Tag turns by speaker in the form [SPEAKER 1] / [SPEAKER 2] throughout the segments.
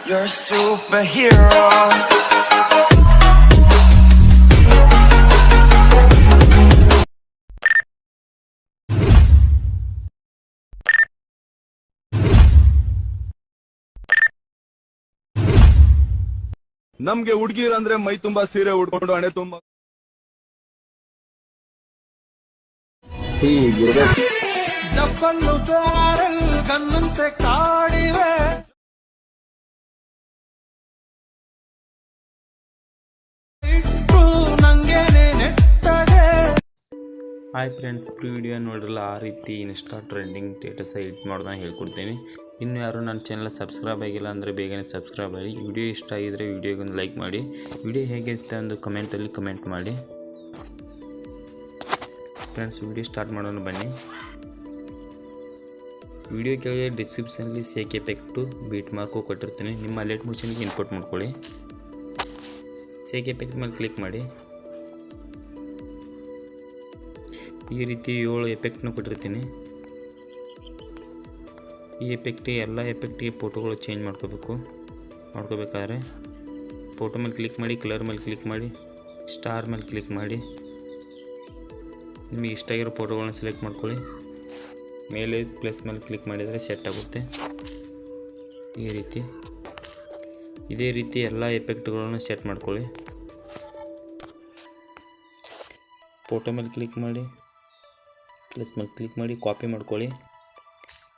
[SPEAKER 1] You're a superhero.
[SPEAKER 2] ನಮ್ಗೆ ಹುಡುಗಿರ್ ಅಂದ್ರೆ ಮೈ ತುಂಬಾ ಸೀರೆ ಉಡ್ಕೊಂಡು ಹಣೆ ತುಂಬಾ
[SPEAKER 3] ಡಬ್ಬಲ್ಲು ಬ್ಯಾರಲ್ ಗನ್ನಂತೆ ಕಾಡಿವೆ. ಇಟ್ಟು ನಂಗೇನೆ ನೆಟ್ಟಗೆ.
[SPEAKER 4] ಹಾಯ್ ಫ್ರೆಂಡ್ಸ್, ವಿಡಿಯೋ ನೋಡಿರಲ್ಲ ಆ ರೀತಿ ಇನ್ಸ್ಟಾ ಟ್ರೆಂಡಿಂಗ್ ಸ್ಟೇಟಸ್ ಎಡಿಟ್ ಮಾಡೋದನ್ನ ಹೇಳ್ಕೊಡ್ತೀನಿ. ಇನ್ನು ಯಾರು ನನ್ನ ಚಾನಲ್ ಸಬ್ಸ್ಕ್ರೈಬ್ ಆಗಿಲ್ಲ ಅಂದರೆ ಬೇಗನೆ ಸಬ್ಸ್ಕ್ರೈಬ್ ಆಗಿ. ವಿಡಿಯೋ ಇಷ್ಟ ಆಗಿದ್ರೆ ವಿಡಿಯೋಗೊಂದು ಲೈಕ್ ಮಾಡಿ. ವಿಡಿಯೋ ಹೇಗೆ ಇಷ್ಟ ಒಂದು ಕಮೆಂಟಲ್ಲಿ ಕಮೆಂಟ್ ಮಾಡಿ. ಫ್ರೆಂಡ್ಸ್, ವಿಡಿಯೋ ಸ್ಟಾರ್ಟ್ ಮಾಡೋಣ ಬನ್ನಿ. ವಿಡಿಯೋ ಕೆಳಗೆ ಡಿಸ್ಕ್ರಿಪ್ಷನಲ್ಲಿ ಸೇಕ್ ಎಫೆಕ್ಟು ಬೀಟ್ ಮಾರ್ಕು ಕೊಟ್ಟಿರ್ತೀನಿ. ನಿಮ್ಮ ಅಲರ್ಟ್ ಮೋಷನ್ಗೆ ಇನ್ಪುಟ್ ಮಾಡ್ಕೊಳ್ಳಿ. ಸೇಕ್ ಎಫೆಕ್ಟ್ ಮೇಲೆ ಕ್ಲಿಕ್ ಮಾಡಿ. ಈ ರೀತಿ 7 ಎಫೆಕ್ಟ್ನ ಕೊಟ್ಟಿರ್ತೀನಿ. ಈ ಎಫೆಕ್ಟಿಗೆ ಎಲ್ಲ ಎಫೆಕ್ಟಿಗೆ ಫೋಟೋಗಳು ಚೇಂಜ್ ಮಾಡ್ಕೋಬೇಕಾದ್ರೆ ಫೋಟೋ ಮೇಲೆ ಕ್ಲಿಕ್ ಮಾಡಿ, ಕಲರ್ ಮೇಲೆ ಕ್ಲಿಕ್ ಮಾಡಿ, ಸ್ಟಾರ್ ಮೇಲೆ ಕ್ಲಿಕ್ ಮಾಡಿ. ನಿಮಗೆ ಇಷ್ಟ ಆಗಿರೋ ಫೋಟೋಗಳನ್ನ ಸೆಲೆಕ್ಟ್ ಮಾಡ್ಕೊಳ್ಳಿ. ಮೇಲೆ ಪ್ಲಸ್ ಮೇಲೆ ಕ್ಲಿಕ್ ಮಾಡಿದರೆ ಸೆಟ್ ಆಗುತ್ತೆ. ಈ ರೀತಿ ಇದೇ ರೀತಿ ಎಲ್ಲ ಎಫೆಕ್ಟ್ಗಳನ್ನು ಸೆಟ್ ಮಾಡ್ಕೊಳ್ಳಿ. ಫೋಟೋ ಮೇಲೆ ಕ್ಲಿಕ್ ಮಾಡಿ, ಪ್ಲಸ್ ಮೇಲೆ ಕ್ಲಿಕ್ ಮಾಡಿ, ಕಾಪಿ ಮಾಡ್ಕೊಳ್ಳಿ.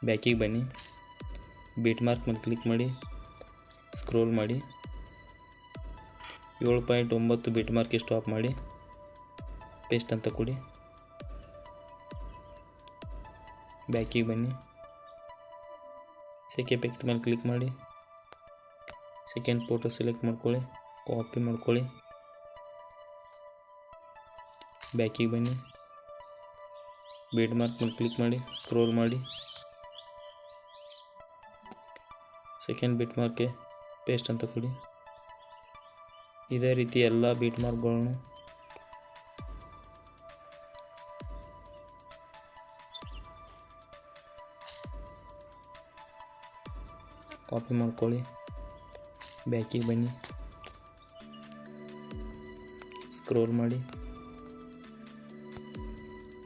[SPEAKER 4] ಬ್ಯಾಕಿಗೆ ಬನ್ನಿ, ಬೀಟ್ ಮಾರ್ಕ್ ಮೇಲೆ ಕ್ಲಿಕ್ ಮಾಡಿ, ಸ್ಕ್ರೋಲ್ ಮಾಡಿ, 7.9 ಬೀಟ್ ಮಾರ್ಕ್ಗೆ ಸ್ಟಾಪ್ ಮಾಡಿ, ಪೇಸ್ಟ್ ಅಂತ ಕೊಡಿ. ಬ್ಯಾಕಿಗೆ ಬನ್ನಿ, ಸೇಕ್ ಎಫೆಕ್ಟ್ ಮೇಲೆ ಕ್ಲಿಕ್ ಮಾಡಿ, ಸೆಕೆಂಡ್ ಫೋಟೋ ಸೆಲೆಕ್ಟ್ ಮಾಡ್ಕೊಳ್ಳಿ, ಕಾಪಿ ಮಾಡ್ಕೊಳ್ಳಿ. ಬ್ಯಾಕಿಗೆ ಬನ್ನಿ, ಬೀಟ್ ಮಾರ್ಕ್ ಮೇಲೆ ಕ್ಲಿಕ್ ಮಾಡಿ, ಸ್ಕ್ರೋಲ್ ಮಾಡಿ, ಸೆಕೆಂಡ್ ಬೀಟ್ ಮಾರ್ಕ್ಗೆ ಪೇಸ್ಟ್ ಅಂತ ಕೊಡಿ. ಇದೇ ರೀತಿ ಎಲ್ಲ ಬೀಟ್ ಮಾರ್ಕ್ಗಳನ್ನು ಕಾಪಿ ಮಾಡ್ಕೊಳ್ಳಿ. ಬ್ಯಾಕಿಗೆ ಬನ್ನಿ, ಸ್ಕ್ರೋಲ್ ಮಾಡಿ,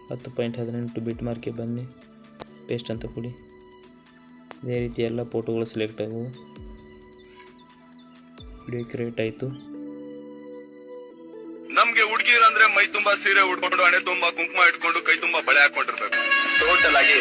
[SPEAKER 4] 10.18 ಬೀಟ್ ಮಾರ್ಕ್ಗೆ ಬನ್ನಿ, ಪೇಸ್ಟ್ ಅಂತ ಕೊಡಿ. ಇದೇ ರೀತಿ ಎಲ್ಲ ಫೋಟೋಗಳು ಸೆಲೆಕ್ಟ್ ಆಗುವು. ವಿಡಿಯೋ ಕ್ರಿಯೇಟ್ ಆಯಿತು.
[SPEAKER 2] ನಮ್ಗೆ ಹುಡುಗಿರ್ ಅಂದ್ರೆ ಮೈ ತುಂಬಾ ಸೀರೆ ಉಡ್ಕೊಂಡು ಹಣೆ ತುಂಬಾ ಕುಂಕುಮ ಇಟ್ಕೊಂಡು ಕೈ ತುಂಬಾ ಬಳೆ ಹಾಕೊಂಡಿರ್ಬೇಕು. ಟೋಟಲ್ ಆಗಿ